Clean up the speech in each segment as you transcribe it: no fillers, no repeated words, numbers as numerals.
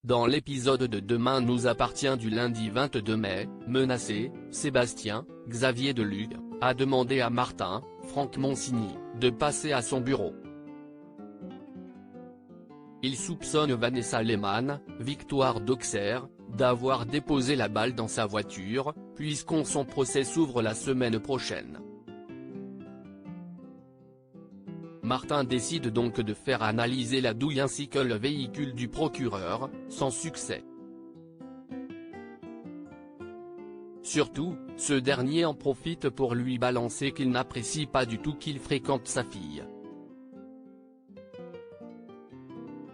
Dans l'épisode de Demain nous appartient du lundi 22 mai, menacé, Sébastien, Xavier Delugue, a demandé à Martin, Franck Monsigny, de passer à son bureau. Il soupçonne Vanessa Lehmann, Victoire d'Auxerre, d'avoir déposé la balle dans sa voiture, puisqu'on son procès s'ouvre la semaine prochaine. Martin décide donc de faire analyser la douille ainsi que le véhicule du procureur, sans succès. Surtout, ce dernier en profite pour lui balancer qu'il n'apprécie pas du tout qu'il fréquente sa fille.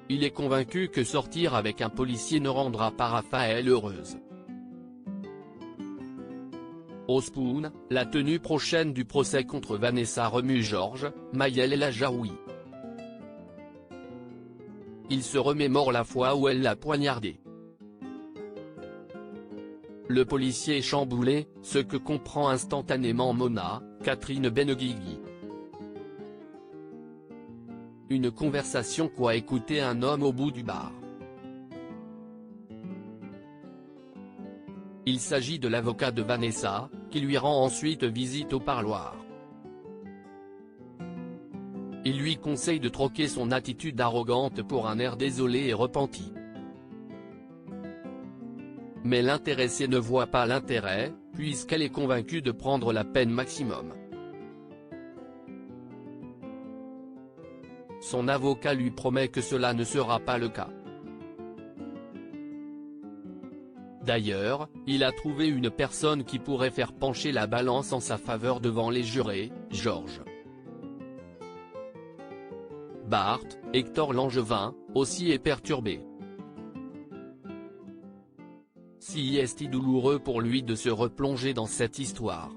Il est convaincu que sortir avec un policier ne rendra pas Raphaël heureuse. Ospoon, la tenue prochaine du procès contre Vanessa remue Georges, Mayel et la Jaoui. Il se remémore la fois où elle l'a poignardé. Le policier est chamboulé, ce que comprend instantanément Mona, Catherine Benguigui. Une conversation qu'a écouté un homme au bout du bar. Il s'agit de l'avocat de Vanessa, qui lui rend ensuite visite au parloir. Il lui conseille de troquer son attitude arrogante pour un air désolé et repenti. Mais l'intéressée ne voit pas l'intérêt, puisqu'elle est convaincue de prendre la peine maximum. Son avocat lui promet que cela ne sera pas le cas. D'ailleurs, il a trouvé une personne qui pourrait faire pencher la balance en sa faveur devant les jurés, Georges. Bart, Hector Langevin, aussi est perturbé. Si est douloureux pour lui de se replonger dans cette histoire.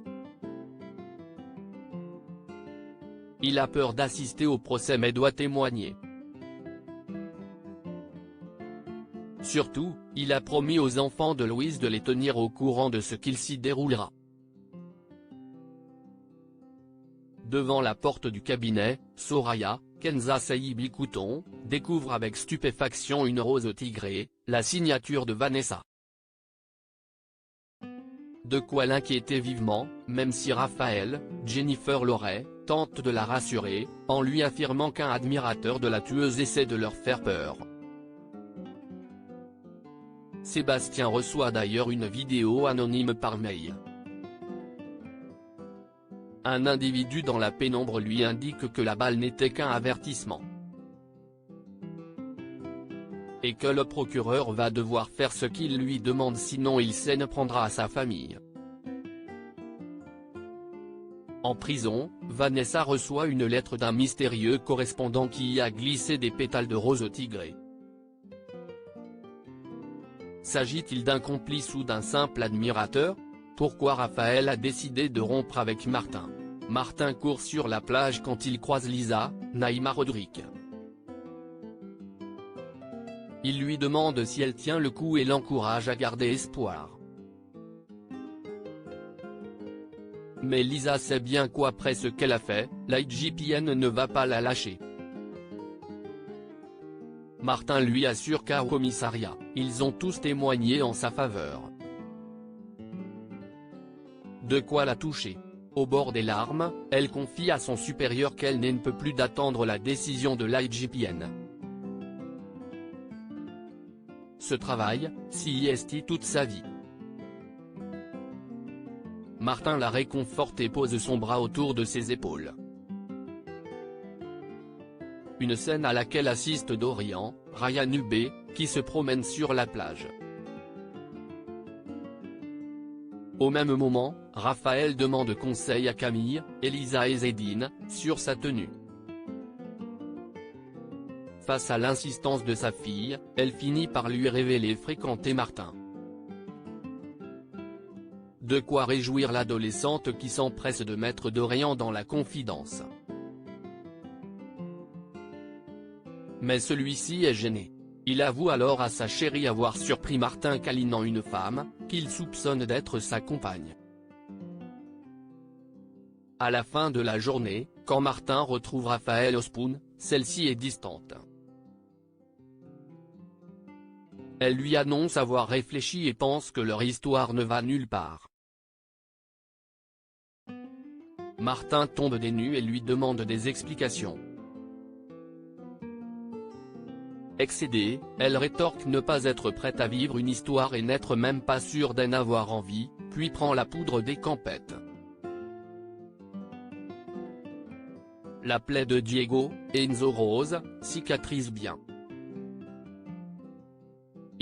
Il a peur d'assister au procès mais doit témoigner. Surtout, il a promis aux enfants de Louise de les tenir au courant de ce qu'il s'y déroulera. Devant la porte du cabinet, Soraya, Kenza Saïbi-Couton, découvre avec stupéfaction une rose tigrée, la signature de Vanessa. De quoi l'inquiéter vivement, même si Raphaël, Jennifer Loret, tente de la rassurer, en lui affirmant qu'un admirateur de la tueuse essaie de leur faire peur. Sébastien reçoit d'ailleurs une vidéo anonyme par mail. Un individu dans la pénombre lui indique que la balle n'était qu'un avertissement. Et que le procureur va devoir faire ce qu'il lui demande sinon il s'en prendra à sa famille. En prison, Vanessa reçoit une lettre d'un mystérieux correspondant qui y a glissé des pétales de rose tigrée. S'agit-il d'un complice ou d'un simple admirateur? Pourquoi Raphaël a décidé de rompre avec Martin? Martin court sur la plage quand il croise Lisa, Naïma Rodrigue. Il lui demande si elle tient le coup et l'encourage à garder espoir. Mais Lisa sait bien qu'après ce qu'elle a fait, la IGPN ne va pas la lâcher. Martin lui assure qu'au commissariat, ils ont tous témoigné en sa faveur. De quoi la toucher. Au bord des larmes, elle confie à son supérieur qu'elle ne peut plus d'attendre la décision de l'IGPN. Ce travail, si est toute sa vie. Martin la réconforte et pose son bras autour de ses épaules. Une scène à laquelle assiste Dorian, Ryan Hubé, qui se promène sur la plage. Au même moment, Raphaël demande conseil à Camille, Elisa et Zédine, sur sa tenue. Face à l'insistance de sa fille, elle finit par lui révéler fréquenter Martin. De quoi réjouir l'adolescente qui s'empresse de mettre Dorian dans la confidence. Mais celui-ci est gêné. Il avoue alors à sa chérie avoir surpris Martin câlinant une femme, qu'il soupçonne d'être sa compagne. À la fin de la journée, quand Martin retrouve Raphaël Ospoon, celle-ci est distante. Elle lui annonce avoir réfléchi et pense que leur histoire ne va nulle part. Martin tombe des nues et lui demande des explications. Excédée, elle rétorque ne pas être prête à vivre une histoire et n'être même pas sûre d'en avoir envie, puis prend la poudre des campettes. La plaie de Diego, Enzo Rose, cicatrise bien.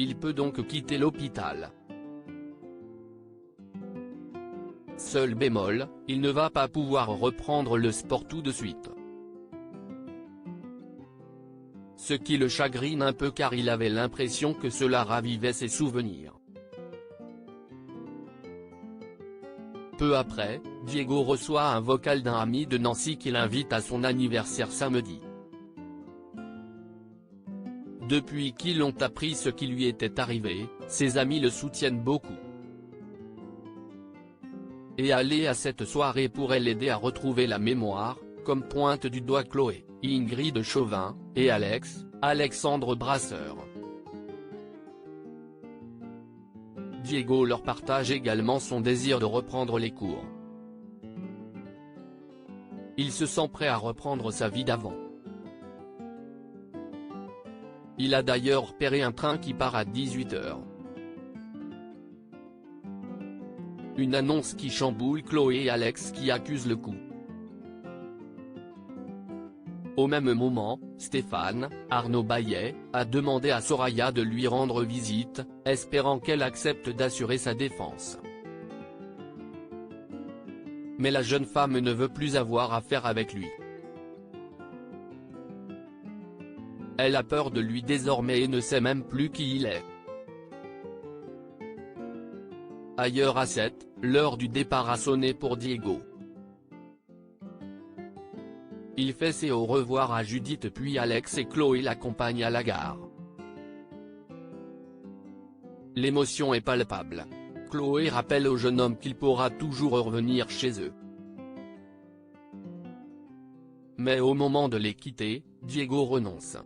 Il peut donc quitter l'hôpital. Seul bémol, il ne va pas pouvoir reprendre le sport tout de suite. Ce qui le chagrine un peu car il avait l'impression que cela ravivait ses souvenirs. Peu après, Diego reçoit un vocal d'un ami de Nancy qui l'invite à son anniversaire samedi. Depuis qu'ils ont appris ce qui lui était arrivé, ses amis le soutiennent beaucoup. Et aller à cette soirée pourrait l'aider à retrouver la mémoire, comme pointe du doigt Chloé, Ingrid Chauvin, et Alexandre Brasseur. Diego leur partage également son désir de reprendre les cours. Il se sent prêt à reprendre sa vie d'avant. Il a d'ailleurs repéré un train qui part à 18 h. Une annonce qui chamboule Chloé et Alex qui accusent le coup. Au même moment, Stéphane, Arnaud Baillet, a demandé à Soraya de lui rendre visite, espérant qu'elle accepte d'assurer sa défense. Mais la jeune femme ne veut plus avoir affaire avec lui. Elle a peur de lui désormais et ne sait même plus qui il est. Ailleurs à 7, l'heure du départ a sonné pour Diego. Il fait ses au revoir à Judith puis Alex et Chloé l'accompagnent à la gare. L'émotion est palpable. Chloé rappelle au jeune homme qu'il pourra toujours revenir chez eux. Mais au moment de les quitter, Diego renonce.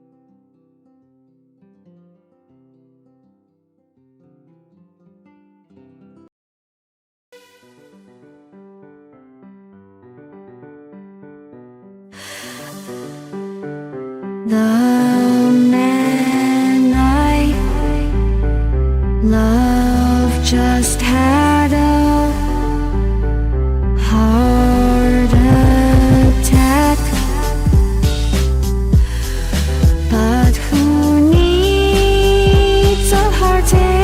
The man I love just had a heart attack, but who needs a heart attack?